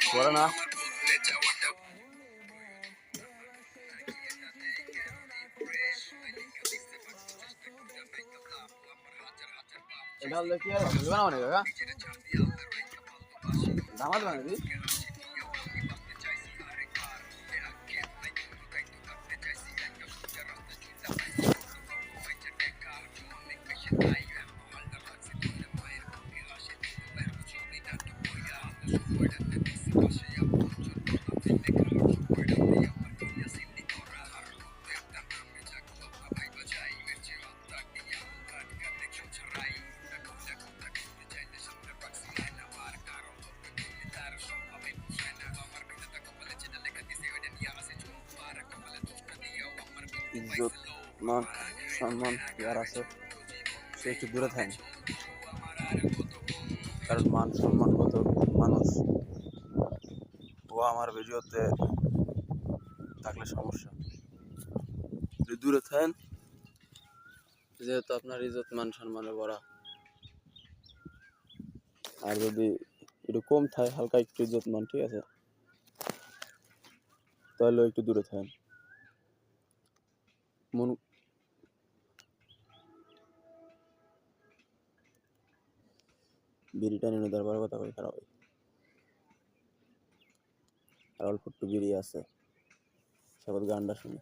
করে না এটা হলে কি আর বুঝবে না মানে কাকা দামাত বানাবি ইজ্জত মান সম্মান যার আছে সে একটু দূরে থাকে কারণ মান সম্মান কত মানুষ ও আমার ভিডিওতে থাকলে সমস্যা যদি দূরে থাকেন যেহেতু আপনার ইজ্জত মান সম্মানে ভরা আর যদি একটু কম থাকে হালকা একটু ইজ্জত মান ঠিক আছে তাহলে একটু দূরে থাকেন মন বিড়িটা নিয়ে দরবার কথা কই খারাপ হয় আর অল্প একটু বিড়ি আছে সবাই গানটা শুনে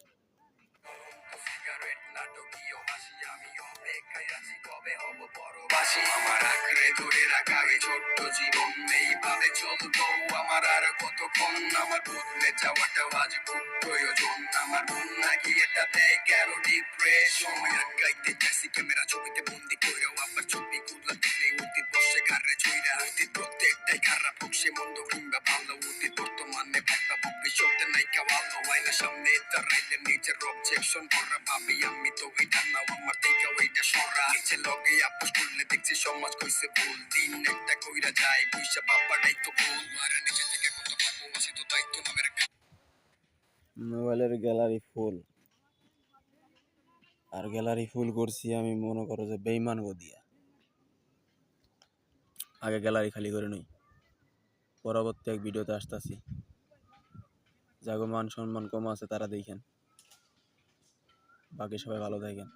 আমার আঁকড়ে ধরে রাখা এই ছোট্ট জীবন এইভাবে চলবো আমার আর কতক্ষণ আমার বদলে যাওয়াটা আজ খুব প্রয়োজন আমার মন নাকি এটা দেয় কেন ডিপ্রেশন আটকাইতে চাইছি ক্যামেরা ছবিতে বন্দি কইরাও আবার ছবি গুলা দেখলে অতীত বসে ঘাড়ে ছুঁইরা অতীত প্রত্যেকটাই খারাপ হোক সে মন্দ কিংবা ভালো অতীত বর্তমানে ভাবনা ভবিষ্যতে নাইকা ভালো হয় না সামনে দাঁড়াইলে নিজের অবজেকশন করা ভাবি আমি তো এটা না আমার থেকে ওইটা সরা নিচে লগে আপোষ করলে দেখছি সমাজ কইছে ভুল দিন একটা কইরা যায় পয়সা বাবাটাই তো ভুল আর নিজে থেকে কত পাবো আছে তো দায়িত্ব নামের মোবাইলের গ্যালারি ফুল আর গ্যালারি ফুল করছি আমি মনে করো যে বেইমান গো দিয়া আগে গ্যালারি খালি করে নই পরবর্তী এক ভিডিওতে আসতেছি যাগো মান সম্মান কম আছে তারা দেখেন বাকি সবাই ভালো থাকেন।